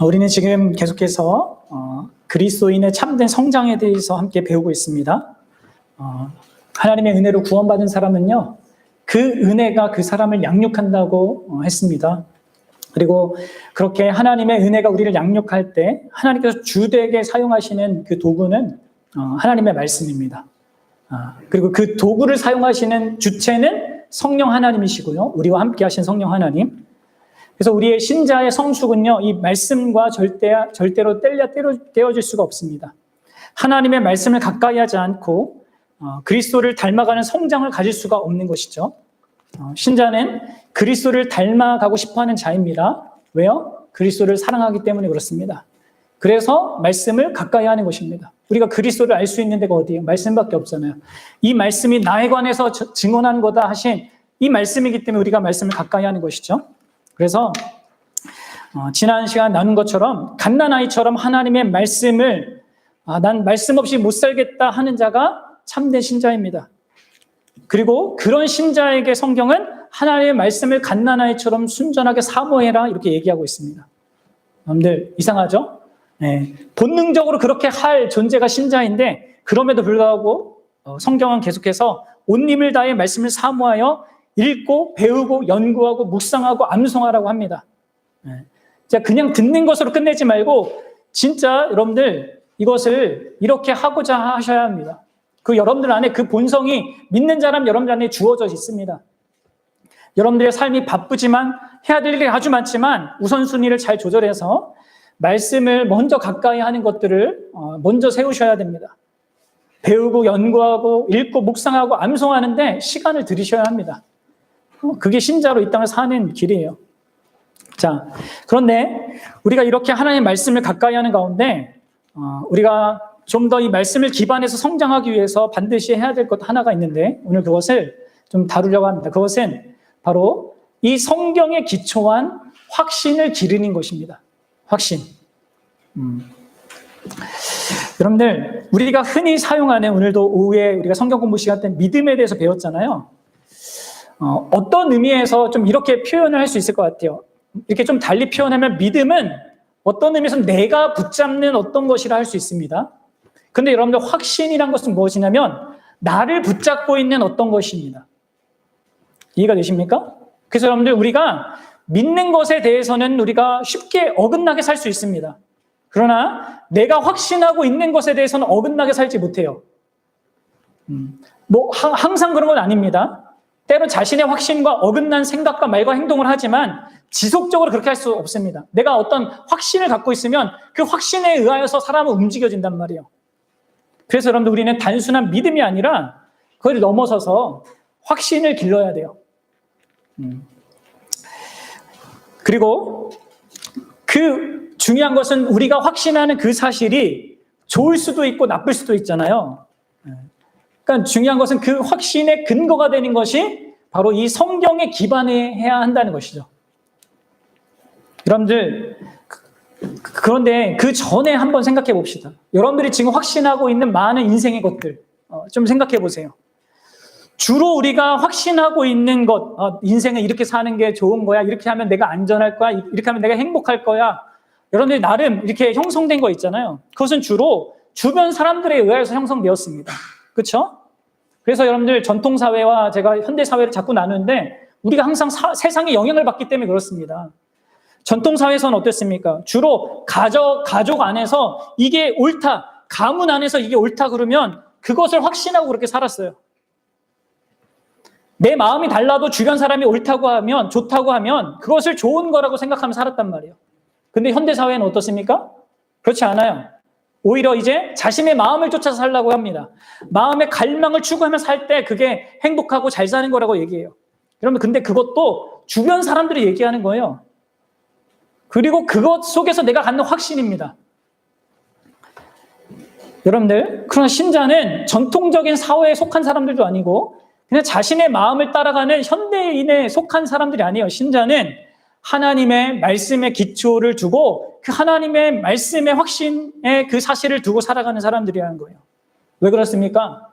우리는 지금 계속해서 그리스도인의 참된 성장에 대해서 함께 배우고 있습니다. 하나님의 은혜로 구원받은 사람은요, 그 은혜가 그 사람을 양육한다고 했습니다. 그리고 그렇게 하나님의 은혜가 우리를 양육할 때 하나님께서 주되게 사용하시는 그 도구는 하나님의 말씀입니다. 그리고 그 도구를 사용하시는 주체는 성령 하나님이시고요, 우리와 함께 하신 성령 하나님. 그래서 우리의 신자의 성숙은요, 이 말씀과 절대로 떼어질 수가 없습니다. 하나님의 말씀을 가까이 하지 않고 그리스도를 닮아가는 성장을 가질 수가 없는 것이죠. 신자는 그리스도를 닮아가고 싶어하는 자입니다. 왜요? 그리스도를 사랑하기 때문에 그렇습니다. 그래서 말씀을 가까이 하는 것입니다. 우리가 그리스도를 알 수 있는 데가 어디예요? 말씀밖에 없잖아요. 이 말씀이 나에 관해서 증언하는 거다 하신 이 말씀이기 때문에 우리가 말씀을 가까이 하는 것이죠. 그래서 지난 시간 나눈 것처럼 갓난아이처럼 하나님의 말씀을 난 말씀 없이 못 살겠다 하는 자가 참된 신자입니다. 그리고 그런 신자에게 성경은 하나님의 말씀을 갓난아이처럼 순전하게 사모해라 이렇게 얘기하고 있습니다. 여러분들 이상하죠? 네. 본능적으로 그렇게 할 존재가 신자인데 그럼에도 불구하고 성경은 계속해서 온 힘을 다해 말씀을 사모하여 읽고 배우고 연구하고 묵상하고 암송하라고 합니다. 자, 그냥 듣는 것으로 끝내지 말고 진짜 여러분들 이것을 이렇게 하고자 하셔야 합니다. 그 여러분들 안에 그 본성이 믿는 사람 여러분들 안에 주어져 있습니다. 여러분들의 삶이 바쁘지만 해야 될 일이 아주 많지만 우선순위를 잘 조절해서 말씀을 먼저 가까이 하는 것들을 먼저 세우셔야 됩니다. 배우고 연구하고 읽고 묵상하고 암송하는데 시간을 들이셔야 합니다. 그게 신자로 이 땅을 사는 길이에요. 자, 그런데 우리가 이렇게 하나님의 말씀을 가까이 하는 가운데 우리가 좀 더 이 말씀을 기반해서 성장하기 위해서 반드시 해야 될 것 하나가 있는데 오늘 그것을 좀 다루려고 합니다. 그것은 바로 이 성경에 기초한 확신을 기르는 것입니다. 확신. 여러분들 우리가 흔히 사용하는 오늘도 오후에 우리가 성경 공부 시간 때 믿음에 대해서 배웠잖아요. 어떤 의미에서 좀 이렇게 표현을 할 수 있을 것 같아요. 이렇게 좀 달리 표현하면 믿음은 어떤 의미에서 내가 붙잡는 어떤 것이라 할 수 있습니다. 그런데 여러분들 확신이란 것은 무엇이냐면 나를 붙잡고 있는 어떤 것입니다. 이해가 되십니까? 그래서 여러분들 우리가 믿는 것에 대해서는 우리가 쉽게 어긋나게 살 수 있습니다. 그러나 내가 확신하고 있는 것에 대해서는 어긋나게 살지 못해요. 항상 그런 건 아닙니다. 때로 자신의 확신과 어긋난 생각과 말과 행동을 하지만 지속적으로 그렇게 할 수 없습니다. 내가 어떤 확신을 갖고 있으면 그 확신에 의하여서 사람은 움직여진단 말이에요. 그래서 여러분들 우리는 단순한 믿음이 아니라 그걸 넘어서서 확신을 길러야 돼요. 그리고 그 중요한 것은 우리가 확신하는 그 사실이 좋을 수도 있고 나쁠 수도 있잖아요. 그러니까 중요한 것은 그 확신의 근거가 되는 것이 바로 이 성경에 기반해야 한다는 것이죠. 여러분들 그런데 그 전에 한번 생각해 봅시다. 여러분들이 지금 확신하고 있는 많은 인생의 것들 좀 생각해 보세요. 주로 우리가 확신하고 있는 것, 인생은 이렇게 사는 게 좋은 거야, 이렇게 하면 내가 안전할 거야, 이렇게 하면 내가 행복할 거야, 여러분들이 나름 이렇게 형성된 거 있잖아요. 그것은 주로 주변 사람들에 의해서 형성되었습니다. 그렇죠? 그래서 여러분들 전통사회와 제가 현대사회를 자꾸 나누는데 우리가 항상 세상에 영향을 받기 때문에 그렇습니다. 전통사회에서는 어땠습니까? 주로 가족 안에서 이게 옳다, 가문 안에서 이게 옳다 그러면 그것을 확신하고 그렇게 살았어요. 내 마음이 달라도 주변 사람이 옳다고 하면, 좋다고 하면 그것을 좋은 거라고 생각하며 살았단 말이에요. 근데 현대사회는 어떻습니까? 그렇지 않아요. 오히려 이제 자신의 마음을 쫓아서 살라고 합니다. 마음의 갈망을 추구하며 살 때 그게 행복하고 잘 사는 거라고 얘기해요. 여러분, 근데 그것도 주변 사람들이 얘기하는 거예요. 그리고 그것 속에서 내가 갖는 확신입니다. 여러분들, 그러나 신자는 전통적인 사회에 속한 사람들도 아니고 그냥 자신의 마음을 따라가는 현대인에 속한 사람들이 아니에요. 신자는 하나님의 말씀의 기초를 두고 그 하나님의 말씀의 확신의 그 사실을 두고 살아가는 사람들이라는 거예요. 왜 그렇습니까?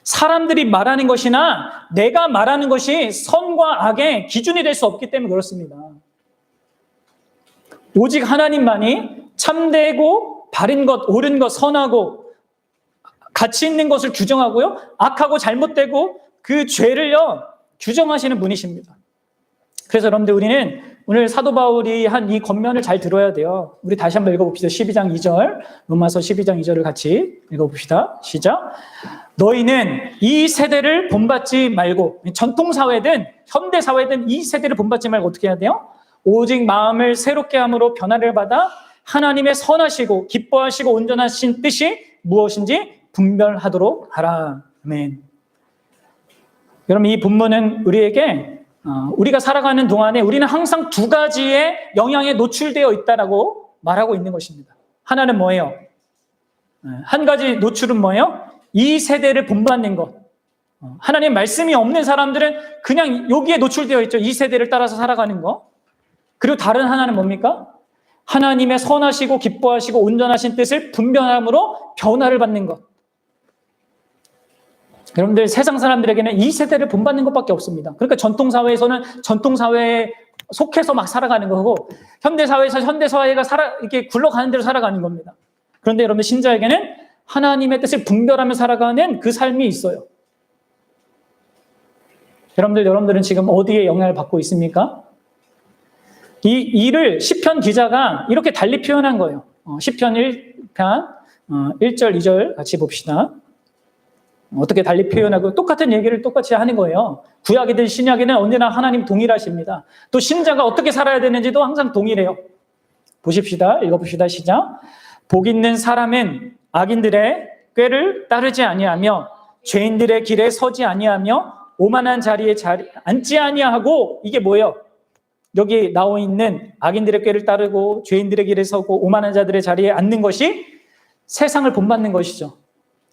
사람들이 말하는 것이나 내가 말하는 것이 선과 악의 기준이 될 수 없기 때문에 그렇습니다. 오직 하나님만이 참되고 바른 것, 옳은 것, 선하고 가치 있는 것을 규정하고요. 악하고 잘못되고 그 죄를요, 규정하시는 분이십니다. 그래서 여러분들 우리는 오늘 사도 바울이 한 이 권면을 잘 들어야 돼요. 우리 다시 한번 읽어봅시다. 12장 2절, 로마서 12장 2절을 같이 읽어봅시다. 시작. 너희는 이 세대를 본받지 말고, 전통사회든 현대사회든 이 세대를 본받지 말고 어떻게 해야 돼요? 오직 마음을 새롭게 함으로 변화를 받아 하나님의 선하시고 기뻐하시고 온전하신 뜻이 무엇인지 분별하도록 하라. 아멘. 여러분, 이 본문은 우리에게 우리가 살아가는 동안에 우리는 항상 두 가지의 영향에 노출되어 있다라고 말하고 있는 것입니다. 하나는 뭐예요? 한 가지 노출은 뭐예요? 이 세대를 본받는 것. 하나님 말씀이 없는 사람들은 그냥 여기에 노출되어 있죠. 이 세대를 따라서 살아가는 거. 그리고 다른 하나는 뭡니까? 하나님의 선하시고 기뻐하시고 온전하신 뜻을 분별함으로 변화를 받는 것. 여러분들, 세상 사람들에게는 이 세대를 본받는 것밖에 없습니다. 그러니까 전통사회에서는 전통사회에 속해서 막 살아가는 거고, 현대사회에서 현대사회가 이렇게 굴러가는 대로 살아가는 겁니다. 그런데 여러분, 신자에게는 하나님의 뜻을 분별하며 살아가는 그 삶이 있어요. 여러분들은 지금 어디에 영향을 받고 있습니까? 이 일을 시편 기자가 이렇게 달리 표현한 거예요. 시편 1편 1절 2절 같이 봅시다. 어떻게 달리 표현하고 똑같은 얘기를 똑같이 하는 거예요. 구약이든 신약이든 언제나 하나님 동일하십니다. 또 신자가 어떻게 살아야 되는지도 항상 동일해요. 보십시다. 읽어봅시다. 시작. 복 있는 사람은 악인들의 꾀를 따르지 아니하며 죄인들의 길에 서지 아니하며 오만한 자리에 앉지 아니하고, 이게 뭐예요? 여기 나와 있는 악인들의 꾀를 따르고 죄인들의 길에 서고 오만한 자들의 자리에 앉는 것이 세상을 본받는 것이죠.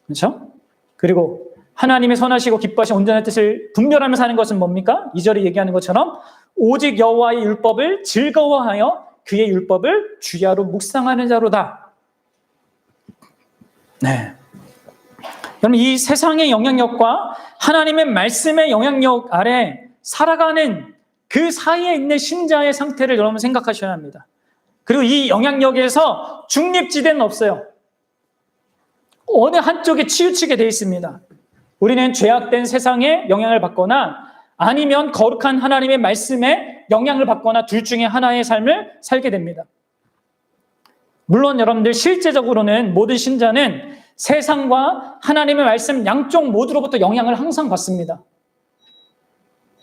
그렇죠? 그리고 하나님의 선하시고 기뻐하신 온전한 뜻을 분별하며 사는 것은 뭡니까? 2절에 얘기하는 것처럼 오직 여호와의 율법을 즐거워하여 그의 율법을 주야로 묵상하는 자로다. 네. 그럼 이 세상의 영향력과 하나님의 말씀의 영향력 아래 살아가는 그 사이에 있는 신자의 상태를 여러분 생각하셔야 합니다. 그리고 이 영향력에서 중립지대는 없어요. 어느 한쪽에 치우치게 되어 있습니다. 우리는 죄악된 세상에 영향을 받거나 아니면 거룩한 하나님의 말씀에 영향을 받거나 둘 중에 하나의 삶을 살게 됩니다. 물론 여러분들 실제적으로는 모든 신자는 세상과 하나님의 말씀 양쪽 모두로부터 영향을 항상 받습니다.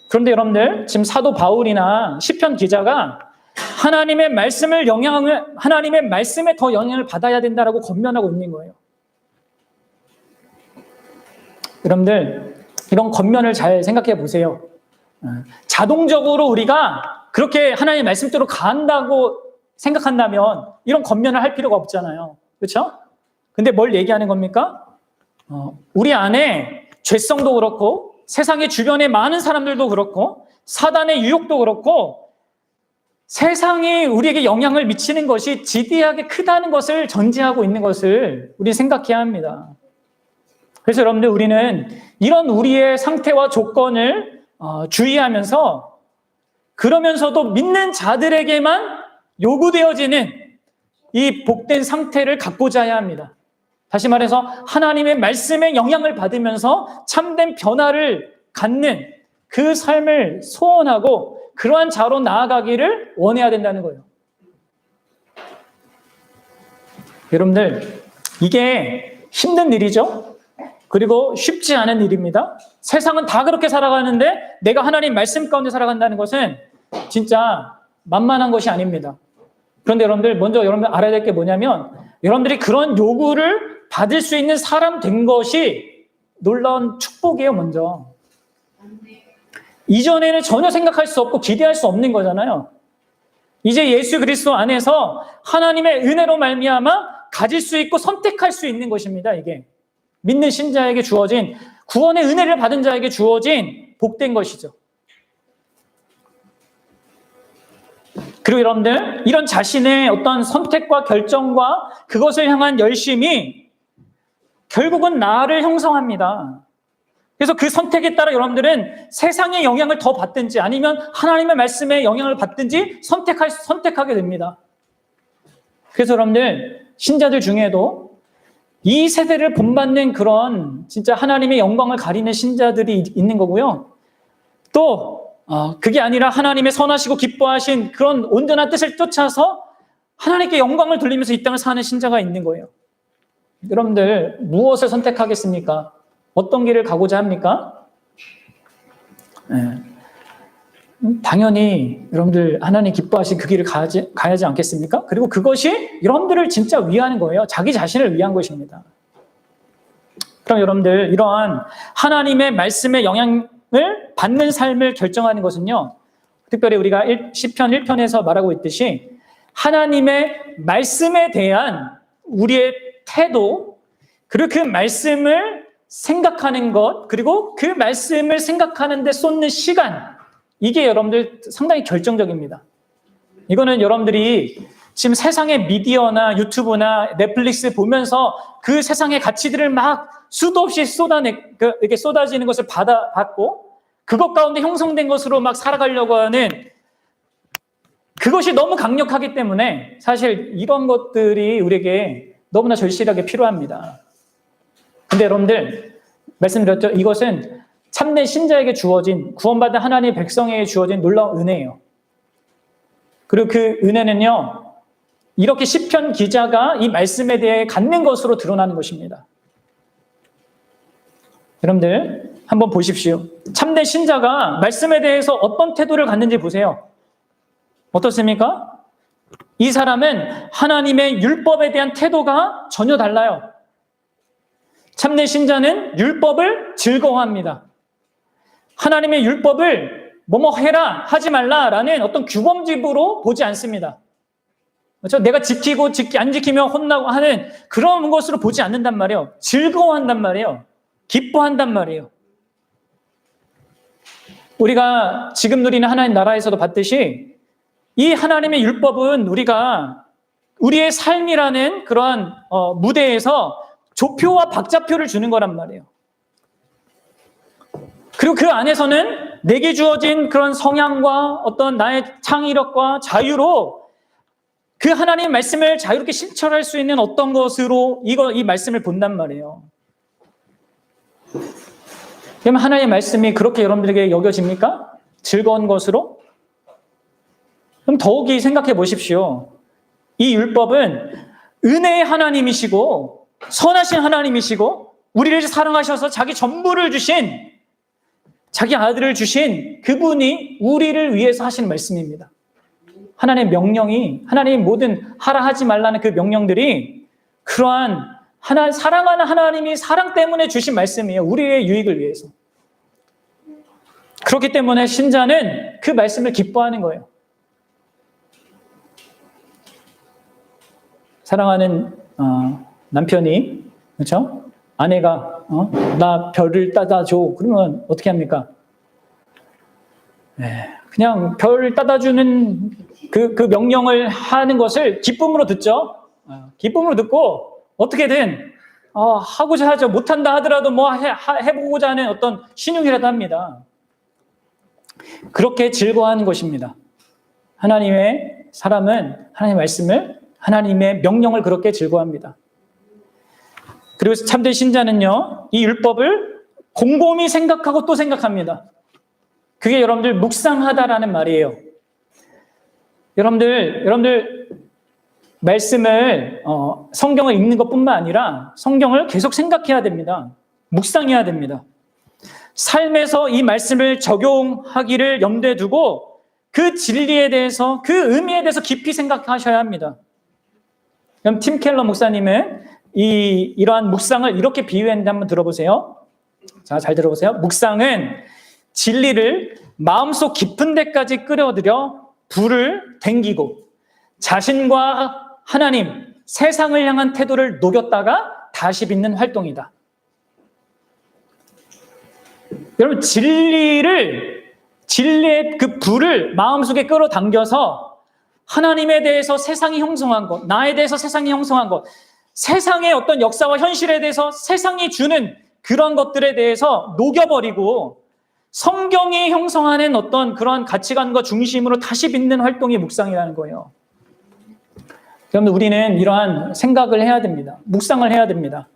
그런데 여러분들, 지금 사도 바울이나 시편 기자가 하나님의 말씀에 더 영향을 받아야 된다라고 권면하고 있는 거예요. 여러분들, 이런 권면을 잘 생각해 보세요. 자동적으로 우리가 그렇게 하나님의 말씀대로 간다고 생각한다면 이런 권면을 할 필요가 없잖아요. 그렇죠? 근데 뭘 얘기하는 겁니까? 우리 안에 죄성도 그렇고 세상의 주변에 많은 사람들도 그렇고 사단의 유혹도 그렇고 세상이 우리에게 영향을 미치는 것이 지대하게 크다는 것을 전제하고 있는 것을 우리 생각해야 합니다. 그래서 여러분들, 우리는 이런 우리의 상태와 조건을 주의하면서, 그러면서도 믿는 자들에게만 요구되어지는 이 복된 상태를 갖고자 해야 합니다. 다시 말해서 하나님의 말씀에 영향을 받으면서 참된 변화를 갖는 그 삶을 소원하고 그러한 자로 나아가기를 원해야 된다는 거예요. 여러분들, 이게 힘든 일이죠. 그리고 쉽지 않은 일입니다. 세상은 다 그렇게 살아가는데 내가 하나님 말씀 가운데 살아간다는 것은 진짜 만만한 것이 아닙니다. 그런데 여러분들, 먼저 여러분들 알아야 될 게 뭐냐면, 여러분들이 그런 요구를 받을 수 있는 사람 된 것이 놀라운 축복이에요. 먼저 이전에는 전혀 생각할 수 없고 기대할 수 없는 거잖아요. 이제 예수 그리스도 안에서 하나님의 은혜로 말미암아 가질 수 있고 선택할 수 있는 것입니다. 이게 믿는 신자에게 주어진, 구원의 은혜를 받은 자에게 주어진 복된 것이죠. 그리고 여러분들, 이런 자신의 어떤 선택과 결정과 그것을 향한 열심이 결국은 나를 형성합니다. 그래서 그 선택에 따라 여러분들은 세상의 영향을 더 받든지 아니면 하나님의 말씀에 영향을 받든지 선택하게 됩니다. 그래서 여러분들, 신자들 중에도 이 세대를 본받는 그런 진짜 하나님의 영광을 가리는 신자들이 있는 거고요. 또 그게 아니라 하나님의 선하시고 기뻐하신 그런 온전한 뜻을 쫓아서 하나님께 영광을 돌리면서 이 땅을 사는 신자가 있는 거예요. 여러분들, 무엇을 선택하겠습니까? 어떤 길을 가고자 합니까? 당연히 여러분들 하나님 기뻐하신 그 길을 가야지 않겠습니까? 그리고 그것이 여러분들을 진짜 위하는 거예요. 자기 자신을 위한 것입니다. 그럼 여러분들, 이러한 하나님의 말씀의 영향을 받는 삶을 결정하는 것은요, 특별히 우리가 시편 1편에서 말하고 있듯이 하나님의 말씀에 대한 우리의 태도, 그리고 그 말씀을 생각하는 것, 그리고 그 말씀을 생각하는 데 쏟는 시간, 이게 여러분들 상당히 결정적입니다. 이거는 여러분들이 지금 세상의 미디어나 유튜브나 넷플릭스 보면서 그 세상의 가치들을 막 수도 없이 이렇게 쏟아지는 것을 받고 그것 가운데 형성된 것으로 막 살아가려고 하는 그것이 너무 강력하기 때문에 사실 이런 것들이 우리에게 너무나 절실하게 필요합니다. 근데 여러분들, 말씀드렸죠? 이것은 참된 신자에게 주어진, 구원받은 하나님의 백성에게 주어진 놀라운 은혜예요. 그리고 그 은혜는요, 이렇게 시편 기자가 이 말씀에 대해 갖는 것으로 드러나는 것입니다. 여러분들, 한번 보십시오. 참된 신자가 말씀에 대해서 어떤 태도를 갖는지 보세요. 어떻습니까? 이 사람은 하나님의 율법에 대한 태도가 전혀 달라요. 참된 신자는 율법을 즐거워합니다. 하나님의 율법을 뭐뭐 해라, 하지 말라라는 어떤 규범집으로 보지 않습니다. 그렇죠? 내가 지키고 안 지키면 혼나고 하는 그런 것으로 보지 않는단 말이에요. 즐거워한단 말이에요. 기뻐한단 말이에요. 우리가 지금 누리는 하나님 나라에서도 봤듯이 이 하나님의 율법은 우리가 우리의 삶이라는 그러한 무대에서 조표와 박자표를 주는 거란 말이에요. 그리고 그 안에서는 내게 주어진 그런 성향과 어떤 나의 창의력과 자유로 그 하나님의 말씀을 자유롭게 실천할 수 있는 어떤 것으로 이 말씀을 본단 말이에요. 그러면 하나님의 말씀이 그렇게 여러분들에게 여겨집니까? 즐거운 것으로? 그럼 더욱이 생각해 보십시오. 이 율법은 은혜의 하나님이시고 선하신 하나님이시고 우리를 사랑하셔서 자기 전부를 주신, 자기 아들을 주신 그분이 우리를 위해서 하신 말씀입니다. 하나님의 명령이, 하나님의 모든 하라 하지 말라는 그 명령들이 그러한 사랑하는 하나님이 사랑 때문에 주신 말씀이에요. 우리의 유익을 위해서. 그렇기 때문에 신자는 그 말씀을 기뻐하는 거예요. 사랑하는 남편이, 그렇죠? 아내가 나 별을 따다줘. 그러면 어떻게 합니까? 그냥 별 따다주는 그 명령을 하는 것을 기쁨으로 듣죠. 기쁨으로 듣고 어떻게든 하고자 하죠. 못한다 하더라도 뭐 해보고자 하는 어떤 신용이라도 합니다. 그렇게 즐거워하는 것입니다. 하나님의 사람은 하나님의 말씀을, 하나님의 명령을 그렇게 즐거워합니다. 그리고 참된 신자는요, 이 율법을 곰곰이 생각하고 또 생각합니다. 그게 여러분들 묵상하다라는 말이에요. 여러분들 말씀을 성경을 읽는 것뿐만 아니라 성경을 계속 생각해야 됩니다. 묵상해야 됩니다. 삶에서 이 말씀을 적용하기를 염두에 두고 그 진리에 대해서, 그 의미에 대해서 깊이 생각하셔야 합니다. 그럼 팀 켈러 목사님은 이러한 묵상을 이렇게 비유했는데 한번 들어보세요. 자, 잘 들어보세요. 묵상은 진리를 마음속 깊은 데까지 끌어들여 불을 댕기고 자신과 하나님, 세상을 향한 태도를 녹였다가 다시 빚는 활동이다. 여러분, 진리의 그 불을 마음속에 끌어당겨서 하나님에 대해서 세상이 형성한 것, 나에 대해서 세상이 형성한 것, 세상의 어떤 역사와 현실에 대해서 세상이 주는 그런 것들에 대해서 녹여버리고 성경이 형성하는 어떤 그런 가치관과 중심으로 다시 빚는 활동이 묵상이라는 거예요. 여러분, 우리는 이러한 생각을 해야 됩니다. 묵상을 해야 됩니다.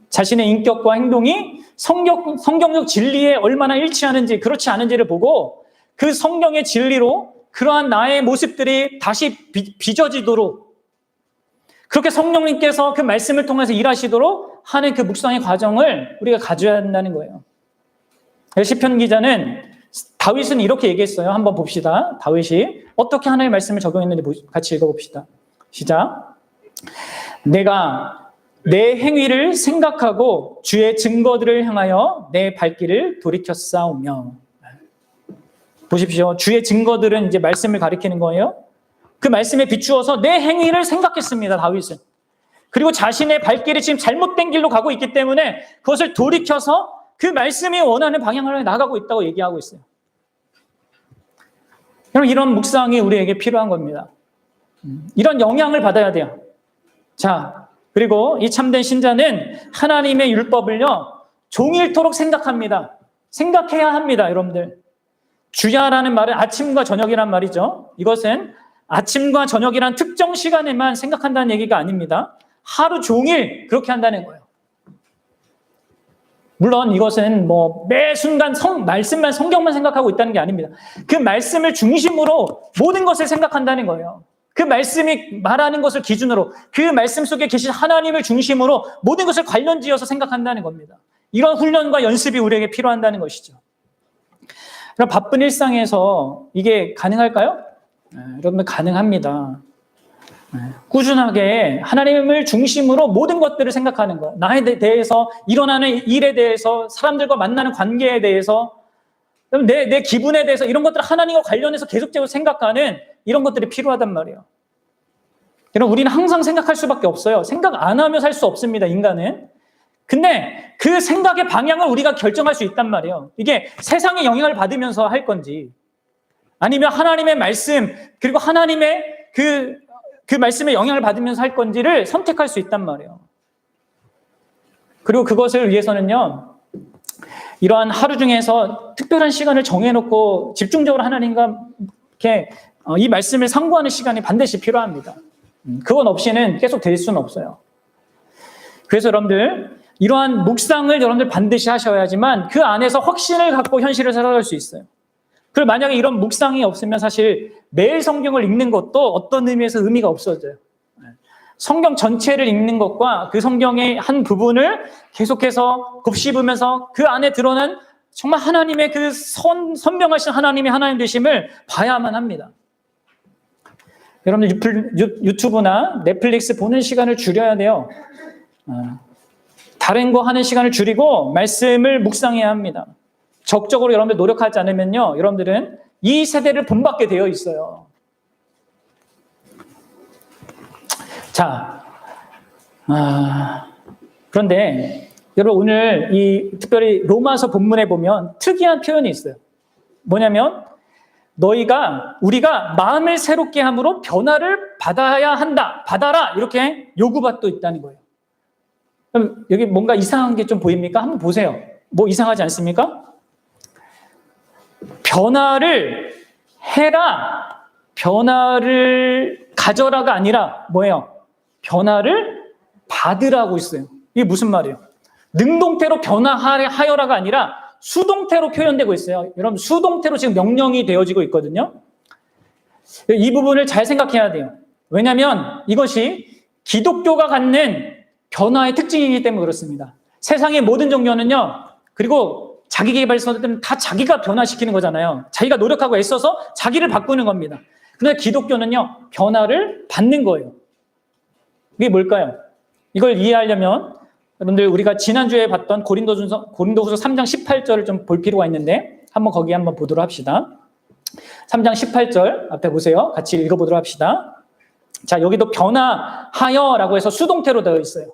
자신의 인격과 행동이 성경적 진리에 얼마나 일치하는지 그렇지 않은지를 보고 그 성경의 진리로 그러한 나의 모습들이 다시 빚어지도록, 그렇게 성령님께서 그 말씀을 통해서 일하시도록 하는 그 묵상의 과정을 우리가 가져야 한다는 거예요. 시편 기자는, 다윗은 이렇게 얘기했어요. 한번 봅시다. 다윗이 어떻게 하나님의 말씀을 적용했는지 같이 읽어봅시다. 시작. 내가 내 행위를 생각하고 주의 증거들을 향하여 내 발길을 돌이켰사오며. 보십시오. 주의 증거들은 이제 말씀을 가리키는 거예요. 그 말씀에 비추어서 내 행위를 생각했습니다, 다윗은. 그리고 자신의 발길이 지금 잘못된 길로 가고 있기 때문에 그것을 돌이켜서 그 말씀이 원하는 방향으로 나가고 있다고 얘기하고 있어요. 여러분, 이런 묵상이 우리에게 필요한 겁니다. 이런 영향을 받아야 돼요. 자, 그리고 이 참된 신자는 하나님의 율법을요, 종일토록 생각합니다. 생각해야 합니다, 여러분들. 주야라는 말은 아침과 저녁이란 말이죠. 이것은 아침과 저녁이란 특정 시간에만 생각한다는 얘기가 아닙니다. 하루 종일 그렇게 한다는 거예요. 물론 이것은 매 순간 말씀만, 성경만 생각하고 있다는 게 아닙니다. 그 말씀을 중심으로 모든 것을 생각한다는 거예요. 그 말씀이 말하는 것을 기준으로, 그 말씀 속에 계신 하나님을 중심으로 모든 것을 관련지어서 생각한다는 겁니다. 이런 훈련과 연습이 우리에게 필요한다는 것이죠. 그럼 바쁜 일상에서 이게 가능할까요? 여러분, 가능합니다. 꾸준하게 하나님을 중심으로 모든 것들을 생각하는 것, 나에 대해서, 일어나는 일에 대해서, 사람들과 만나는 관계에 대해서, 내 기분에 대해서, 이런 것들을 하나님과 관련해서 계속적으로 생각하는 이런 것들이 필요하단 말이에요. 여러분, 우리는 항상 생각할 수밖에 없어요. 생각 안 하며 살 수 없습니다, 인간은. 근데 그 생각의 방향을 우리가 결정할 수 있단 말이에요. 이게 세상의 영향을 받으면서 할 건지, 아니면 하나님의 말씀, 그리고 하나님의 그 말씀에 영향을 받으면서 할 건지를 선택할 수 있단 말이에요. 그리고 그것을 위해서는요, 이러한 하루 중에서 특별한 시간을 정해놓고 집중적으로 하나님과 이렇게 이 말씀을 상고하는 시간이 반드시 필요합니다. 그건 없이는 계속 될 수는 없어요. 그래서 여러분들, 이러한 묵상을 여러분들 반드시 하셔야지만 그 안에서 확신을 갖고 현실을 살아갈 수 있어요. 그리고 만약에 이런 묵상이 없으면 사실 매일 성경을 읽는 것도 어떤 의미에서 의미가 없어져요. 성경 전체를 읽는 것과 그 성경의 한 부분을 계속해서 곱씹으면서 그 안에 드러난 정말 하나님의 그 선명하신 하나님의 하나님 되심을 봐야만 합니다. 여러분들 유튜브나 넷플릭스 보는 시간을 줄여야 돼요. 다른 거 하는 시간을 줄이고 말씀을 묵상해야 합니다. 적극적으로 여러분들 노력하지 않으면요, 여러분들은 이 세대를 본받게 되어 있어요. 자, 그런데 여러분, 오늘 특별히 로마서 본문에 보면 특이한 표현이 있어요. 뭐냐면, 우리가 마음을 새롭게 함으로 변화를 받아야 한다, 받아라, 이렇게 요구받고 있다는 거예요. 그럼 여기 뭔가 이상한 게 좀 보입니까? 한번 보세요. 뭐 이상하지 않습니까? 변화를 해라, 변화를 가져라가 아니라 뭐예요? 변화를 받으라고 있어요. 이게 무슨 말이에요? 능동태로 변화하여라가 아니라 수동태로 표현되고 있어요. 여러분, 수동태로 지금 명령이 되어지고 있거든요. 이 부분을 잘 생각해야 돼요. 왜냐하면 이것이 기독교가 갖는 변화의 특징이기 때문에 그렇습니다. 세상의 모든 종교는요, 그리고 자기개발서들은 다 자기가 변화시키는 거잖아요. 자기가 노력하고 애써서 자기를 바꾸는 겁니다. 그런데 기독교는요, 변화를 받는 거예요. 이게 뭘까요? 이걸 이해하려면 여러분들, 우리가 지난주에 봤던 고린도후서 3장 18절을 좀 볼 필요가 있는데 한번 거기 한번 보도록 합시다. 3장 18절 앞에 보세요. 같이 읽어보도록 합시다. 자, 여기도 변화하여라고 해서 수동태로 되어 있어요.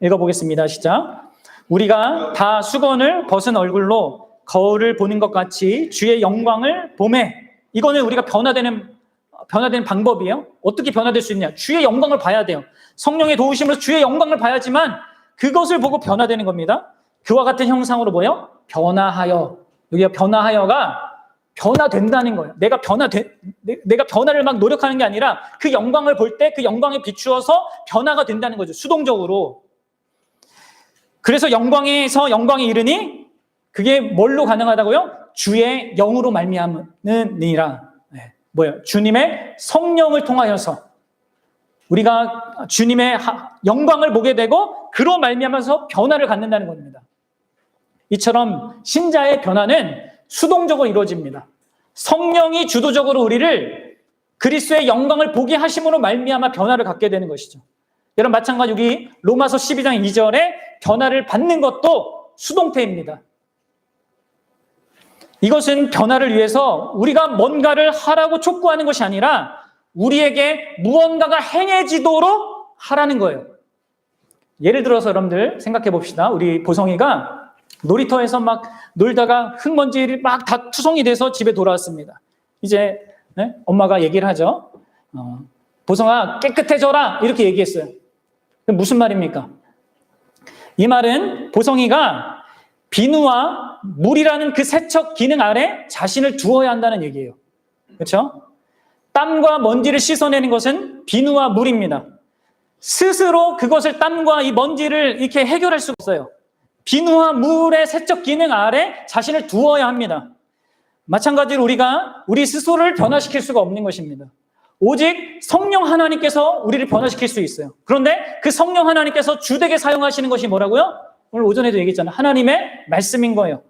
읽어보겠습니다. 시작. 우리가 다 수건을 벗은 얼굴로 거울을 보는 것 같이 주의 영광을 보매. 이거는 우리가 변화되는 방법이에요. 어떻게 변화될 수 있냐? 주의 영광을 봐야 돼요. 성령의 도우심으로 주의 영광을 봐야지만 그것을 보고 변화되는 겁니다. 그와 같은 형상으로 뭐예요? 변화하여. 여기가 변화하여가 변화된다는 거예요. 내가 변화를 막 노력하는 게 아니라 그 영광을 볼 때 그 영광에 비추어서 변화가 된다는 거죠. 수동적으로. 그래서 영광에서 영광에 이르니 그게 뭘로 가능하다고요? 주의 영으로 말미암느니라. 뭐예요? 주님의 성령을 통하여서 우리가 주님의 영광을 보게 되고 그로 말미암아서 변화를 갖는다는 겁니다. 이처럼 신자의 변화는 수동적으로 이루어집니다. 성령이 주도적으로 우리를 그리스도의 영광을 보게 하심으로 말미암아 변화를 갖게 되는 것이죠. 여러분 마찬가지 여기 로마서 12장 2절에 변화를 받는 것도 수동태입니다. 이것은 변화를 위해서 우리가 뭔가를 하라고 촉구하는 것이 아니라 우리에게 무언가가 행해지도록 하라는 거예요. 예를 들어서 여러분들 생각해 봅시다. 우리 보성이가 놀이터에서 막 놀다가 흙먼지를 막 다 투성이 돼서 집에 돌아왔습니다. 이제 엄마가 얘기를 하죠. 보성아 깨끗해져라 이렇게 얘기했어요. 무슨 말입니까? 이 말은 보성이가 비누와 물이라는 그 세척 기능 아래 자신을 두어야 한다는 얘기예요. 그렇죠? 땀과 먼지를 씻어내는 것은 비누와 물입니다. 스스로 그것을 땀과 이 먼지를 이렇게 해결할 수가 없어요. 비누와 물의 세척 기능 아래 자신을 두어야 합니다. 마찬가지로 우리가 우리 스스로를 변화시킬 수가 없는 것입니다. 오직 성령 하나님께서 우리를 변화시킬 수 있어요. 그런데 그 성령 하나님께서 주되게 사용하시는 것이 뭐라고요? 오늘 오전에도 얘기했잖아요. 하나님의 말씀인 거예요.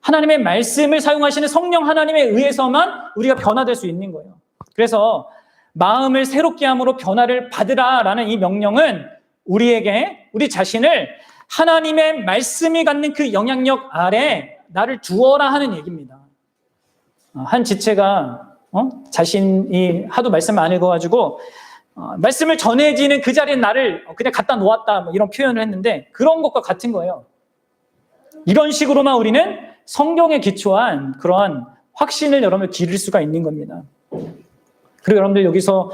하나님의 말씀을 사용하시는 성령 하나님에 의해서만 우리가 변화될 수 있는 거예요. 그래서 마음을 새롭게 함으로 변화를 받으라라는 이 명령은 우리에게 우리 자신을 하나님의 말씀이 갖는 그 영향력 아래 나를 두어라 하는 얘기입니다. 한 지체가 자신이 하도 말씀을 안 읽어가지고 말씀을 전해지는 그 자리에 나를 그냥 갖다 놓았다 이런 표현을 했는데 그런 것과 같은 거예요. 이런 식으로만 우리는 성경에 기초한 그러한 확신을 여러분 기를 수가 있는 겁니다. 그리고 여러분들 여기서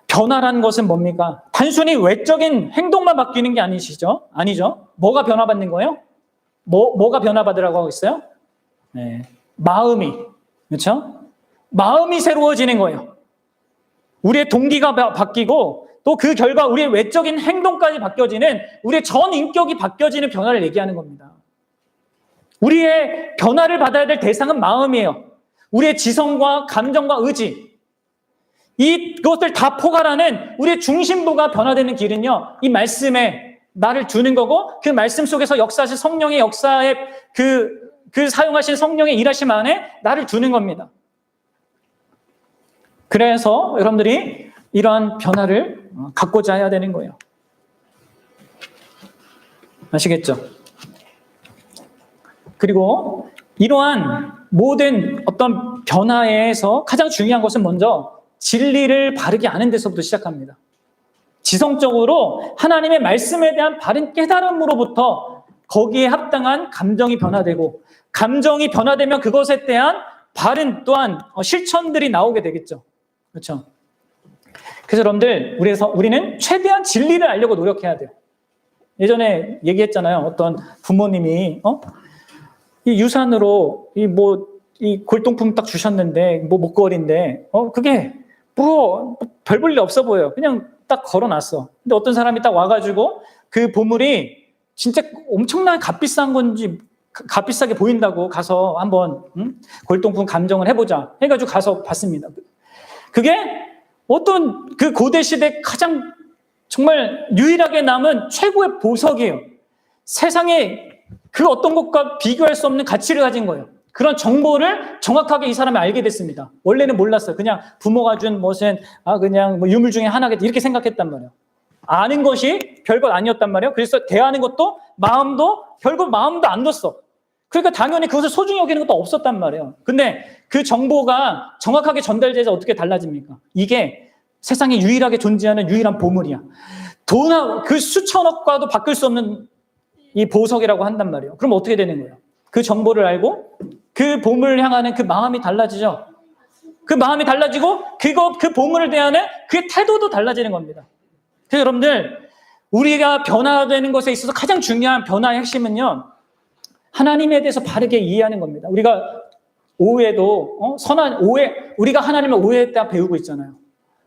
변화라는 것은 뭡니까? 단순히 외적인 행동만 바뀌는 게 아니시죠? 아니죠. 뭐가 변화받는 거예요? 뭐가 변화받으라고 하고 있어요? 네, 마음이. 그렇죠? 마음이 새로워지는 거예요. 우리의 동기가 바뀌고 또 그 결과 우리의 외적인 행동까지 바뀌어지는 우리의 전 인격이 바뀌어지는 변화를 얘기하는 겁니다. 우리의 변화를 받아야 될 대상은 마음이에요. 우리의 지성과 감정과 의지. 이것들 다 포괄하는 우리의 중심부가 변화되는 길은요. 이 말씀에 나를 두는 거고 그 말씀 속에서 역사하신 성령의 역사에 그 사용하신 성령의 일하심 안에 나를 두는 겁니다. 그래서 여러분들이 이러한 변화를 갖고자 해야 되는 거예요. 아시겠죠? 그리고 이러한 모든 어떤 변화에서 가장 중요한 것은 먼저 진리를 바르게 아는 데서부터 시작합니다. 지성적으로 하나님의 말씀에 대한 바른 깨달음으로부터 거기에 합당한 감정이 변화되고 감정이 변화되면 그것에 대한 바른 또한 실천들이 나오게 되겠죠. 그렇죠? 그래서 여러분들 우리는 최대한 진리를 알려고 노력해야 돼요. 예전에 얘기했잖아요. 어떤 부모님이 이 유산으로 이 골동품 딱 주셨는데 목걸이인데 그게 별 볼 일 없어 보여요. 그냥 딱 걸어놨어. 근데 어떤 사람이 딱 와가지고 그 보물이 진짜 엄청나게 값비싼 건지 값비싸게 보인다고 가서 한번 골동품 감정을 해보자 해가지고 가서 봤습니다. 그게 어떤 그 고대 시대 가장 정말 유일하게 남은 최고의 보석이에요. 세상에 그 어떤 것과 비교할 수 없는 가치를 가진 거예요. 그런 정보를 정확하게 이 사람이 알게 됐습니다. 원래는 몰랐어요. 그냥 부모가 준 무슨 그냥 유물 중에 하나겠다 이렇게 생각했단 말이에요. 아는 것이 별것 아니었단 말이에요. 그래서 대하는 것도 결국 마음도 안 뒀어. 그러니까 당연히 그것을 소중히 여기는 것도 없었단 말이에요. 근데 그 정보가 정확하게 전달돼서 어떻게 달라집니까? 이게 세상에 유일하게 존재하는 유일한 보물이야. 그 수천억과도 바꿀 수 없는 이 보석이라고 한단 말이에요. 그럼 어떻게 되는 거예요? 그 정보를 알고 그 보물을 향하는 그 마음이 달라지죠. 그 마음이 달라지고 그 보물을 대하는 그의 태도도 달라지는 겁니다. 그래서 여러분들 우리가 변화되는 것에 있어서 가장 중요한 변화의 핵심은요. 하나님에 대해서 바르게 이해하는 겁니다. 우리가 오해도 선한 오해, 우리가 하나님을 오해했다 배우고 있잖아요.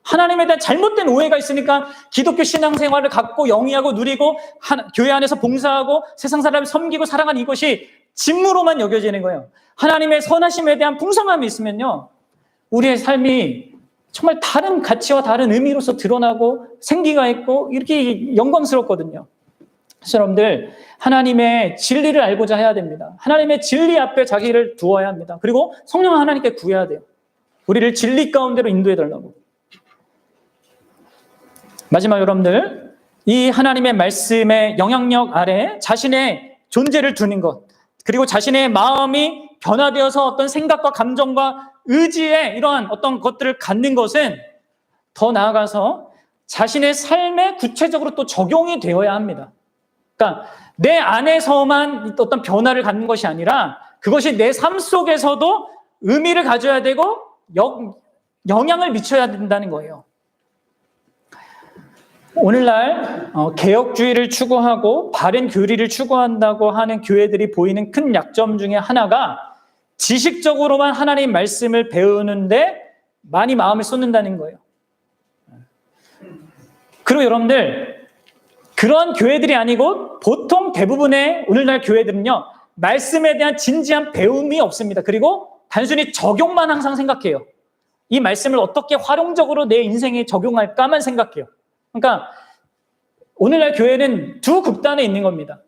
하나님에 대한 잘못된 오해가 있으니까 기독교 신앙생활을 갖고 영위하고 누리고 교회 안에서 봉사하고 세상 사람을 섬기고 사랑하는 이것이 직무로만 여겨지는 거예요. 하나님의 선하심에 대한 풍성함이 있으면요, 우리의 삶이 정말 다른 가치와 다른 의미로서 드러나고 생기가 있고 이렇게 영광스럽거든요. 그래서 여러분들, 하나님의 진리를 알고자 해야 됩니다. 하나님의 진리 앞에 자기를 두어야 합니다. 그리고 성령 하나님께 구해야 돼요. 우리를 진리 가운데로 인도해 달라고. 마지막 여러분들, 이 하나님의 말씀의 영향력 아래 자신의 존재를 두는 것, 그리고 자신의 마음이 변화되어서 어떤 생각과 감정과 의지에 이러한 어떤 것들을 갖는 것은 더 나아가서 자신의 삶에 구체적으로 또 적용이 되어야 합니다. 그러니까 내 안에서만 어떤 변화를 갖는 것이 아니라 그것이 내 삶 속에서도 의미를 가져야 되고 영향을 미쳐야 된다는 거예요. 오늘날 개혁주의를 추구하고 바른 교리를 추구한다고 하는 교회들이 보이는 큰 약점 중에 하나가 지식적으로만 하나님 말씀을 배우는데 많이 마음을 쏟는다는 거예요. 그리고 여러분들, 그런 교회들이 아니고 보통 대부분의 오늘날 교회들은요, 말씀에 대한 진지한 배움이 없습니다. 그리고 단순히 적용만 항상 생각해요. 이 말씀을 어떻게 활용적으로 내 인생에 적용할까만 생각해요. 그러니까 오늘날 교회는 두 극단에 있는 겁니다.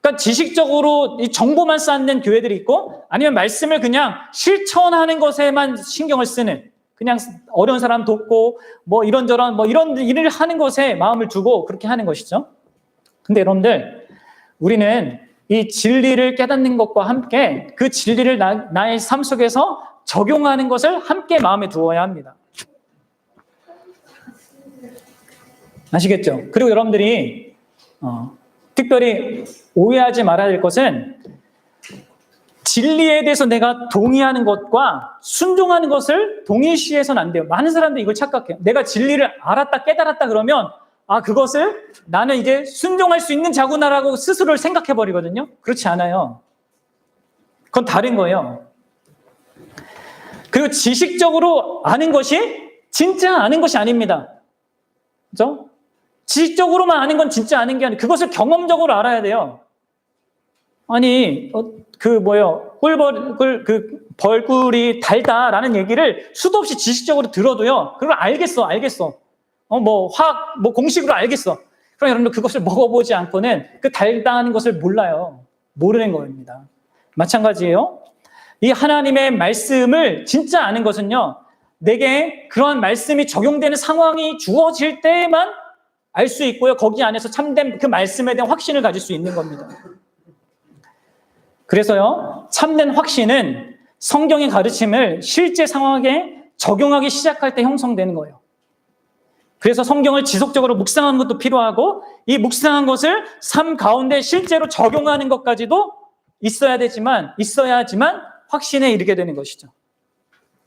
그러니까 지식적으로 이 정보만 쌓는 교회들이 있고, 아니면 말씀을 그냥 실천하는 것에만 신경을 쓰는, 그냥 어려운 사람 돕고 뭐 이런저런 뭐 이런 일을 하는 것에 마음을 두고 그렇게 하는 것이죠. 근데 여러분들, 우리는 이 진리를 깨닫는 것과 함께 그 진리를 나의 삶 속에서 적용하는 것을 함께 마음에 두어야 합니다. 아시겠죠? 그리고 여러분들이 특별히 오해하지 말아야 될 것은, 진리에 대해서 내가 동의하는 것과 순종하는 것을 동일시해서는 안 돼요. 많은 사람들이 이걸 착각해요. 내가 진리를 알았다, 깨달았다 그러면 그것을 나는 이제 순종할 수 있는 자구나라고 스스로를 생각해버리거든요. 그렇지 않아요. 그건 다른 거예요. 그리고 지식적으로 아는 것이 진짜 아는 것이 아닙니다. 그죠? 지식적으로만 아는 건 진짜 아는 게 아니에요. 그것을 경험적으로 알아야 돼요. 아니, 벌꿀이 달다라는 얘기를 수도 없이 지식적으로 들어도요, 그걸 알겠어. 공식으로 알겠어. 그럼 여러분들 그것을 먹어보지 않고는 그 달다는 것을 몰라요. 모르는 겁니다. 마찬가지예요. 이 하나님의 말씀을 진짜 아는 것은요, 내게 그러한 말씀이 적용되는 상황이 주어질 때만 알 수 있고요. 거기 안에서 참된 그 말씀에 대한 확신을 가질 수 있는 겁니다. 그래서요, 참된 확신은 성경의 가르침을 실제 상황에 적용하기 시작할 때 형성되는 거예요. 그래서 성경을 지속적으로 묵상하는 것도 필요하고, 이 묵상한 것을 삶 가운데 실제로 적용하는 것까지도 있어야지만 확신에 이르게 되는 것이죠.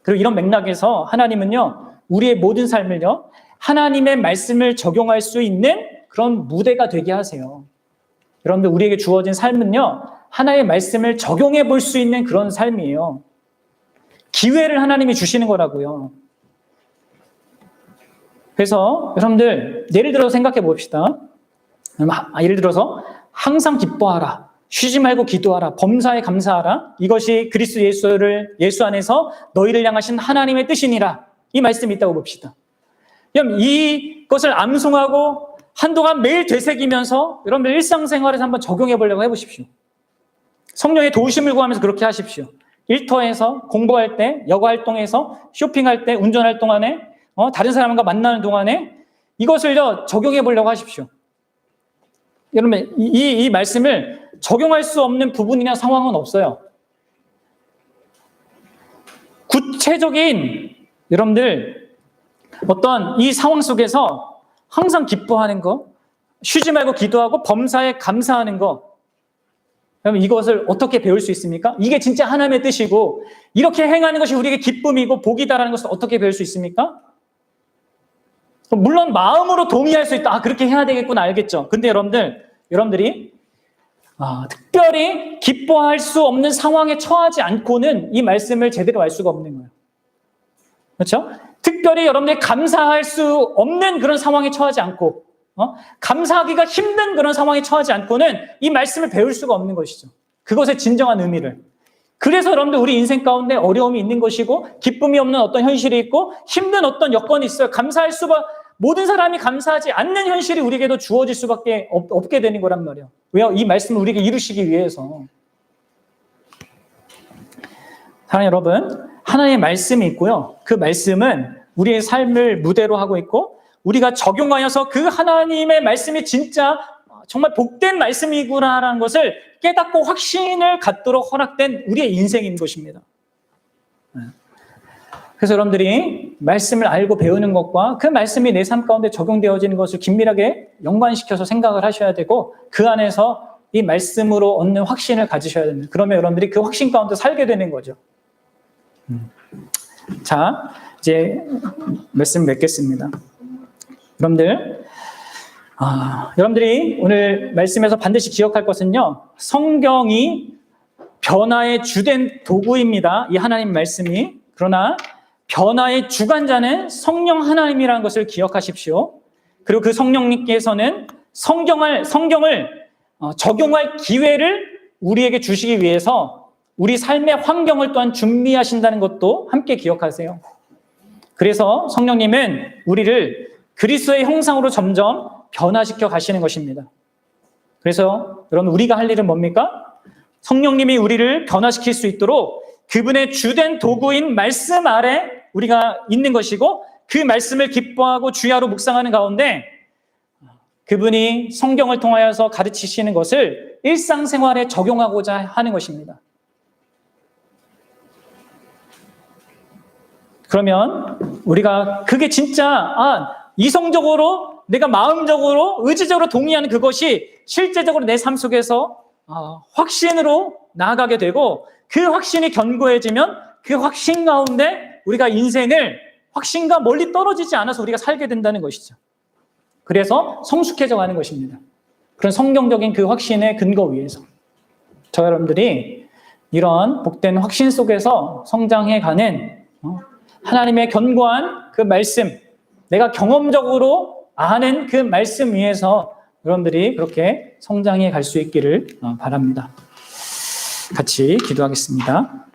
그리고 이런 맥락에서 하나님은요, 우리의 모든 삶을요, 하나님의 말씀을 적용할 수 있는 그런 무대가 되게 하세요. 여러분들, 우리에게 주어진 삶은요, 하나님의 말씀을 적용해 볼 수 있는 그런 삶이에요. 기회를 하나님이 주시는 거라고요. 그래서 여러분들, 예를 들어서 생각해 봅시다. 예를 들어서 항상 기뻐하라, 쉬지 말고 기도하라, 범사에 감사하라, 이것이 그리스도 예수 안에서 너희를 향하신 하나님의 뜻이니라, 이 말씀이 있다고 봅시다. 그럼 이것을 암송하고 한동안 매일 되새기면서 여러분들 일상생활에서 한번 적용해 보려고 해보십시오. 성령의 도우심을 구하면서 그렇게 하십시오. 일터에서, 공부할 때, 여가활동에서, 쇼핑할 때, 운전할 동안에, 다른 사람과 만나는 동안에 이것을요, 적용해 보려고 하십시오. 여러분, 이 말씀을 적용할 수 없는 부분이나 상황은 없어요. 구체적인 여러분들 어떤 이 상황 속에서 항상 기뻐하는 거, 쉬지 말고 기도하고 범사에 감사하는 거, 그러면 이것을 어떻게 배울 수 있습니까? 이게 진짜 하나님의 뜻이고 이렇게 행하는 것이 우리에게 기쁨이고 복이다라는 것을 어떻게 배울 수 있습니까? 물론 마음으로 동의할 수 있다. 그렇게 해야 되겠구나, 알겠죠? 근데 여러분들이 특별히 기뻐할 수 없는 상황에 처하지 않고는 이 말씀을 제대로 알 수가 없는 거예요. 그렇죠? 특별히 여러분들이 감사할 수 없는 그런 상황에 처하지 않고, 감사하기가 힘든 그런 상황에 처하지 않고는 이 말씀을 배울 수가 없는 것이죠. 그것의 진정한 의미를. 그래서 여러분들 우리 인생 가운데 어려움이 있는 것이고, 기쁨이 없는 어떤 현실이 있고, 힘든 어떤 여건이 있어요. 모든 사람이 감사하지 않는 현실이 우리에게도 주어질 수밖에 없게 되는 거란 말이에요. 왜요? 이 말씀을 우리에게 이루시기 위해서. 사랑하는 여러분, 하나님의 말씀이 있고요. 그 말씀은 우리의 삶을 무대로 하고 있고, 우리가 적용하여서 그 하나님의 말씀이 진짜 정말 복된 말씀이구나라는 것을 깨닫고 확신을 갖도록 허락된 우리의 인생인 것입니다. 그래서 여러분들이 말씀을 알고 배우는 것과 그 말씀이 내 삶 가운데 적용되어지는 것을 긴밀하게 연관시켜서 생각을 하셔야 되고, 그 안에서 이 말씀으로 얻는 확신을 가지셔야 됩니다. 그러면 여러분들이 그 확신 가운데 살게 되는 거죠. 자, 이제 말씀 맺겠습니다. 여러분들이 오늘 말씀에서 반드시 기억할 것은요, 성경이 변화의 주된 도구입니다. 이 하나님 말씀이. 그러나 변화의 주관자는 성령 하나님이라는 것을 기억하십시오. 그리고 그 성령님께서는 성경을 적용할 기회를 우리에게 주시기 위해서 우리 삶의 환경을 또한 준비하신다는 것도 함께 기억하세요. 그래서 성령님은 우리를 그리스도의 형상으로 점점 변화시켜 가시는 것입니다. 그래서 여러분, 우리가 할 일은 뭡니까? 성령님이 우리를 변화시킬 수 있도록 그분의 주된 도구인 말씀 아래 우리가 있는 것이고, 그 말씀을 기뻐하고 주야로 묵상하는 가운데 그분이 성경을 통하여서 가르치시는 것을 일상생활에 적용하고자 하는 것입니다. 그러면 우리가 그게 진짜 이성적으로 내가 마음적으로 의지적으로 동의하는 그것이 실제적으로 내 삶 속에서 확신으로 나아가게 되고, 그 확신이 견고해지면 그 확신 가운데 우리가 인생을 확신과 멀리 떨어지지 않아서 우리가 살게 된다는 것이죠. 그래서 성숙해져 가는 것입니다. 그런 성경적인 그 확신의 근거 위에서 저 여러분들이 이런 복된 확신 속에서 성장해 가는 하나님의 견고한 그 말씀, 내가 경험적으로 아는 그 말씀 위에서 여러분들이 그렇게 성장해 갈 수 있기를 바랍니다. 같이 기도하겠습니다.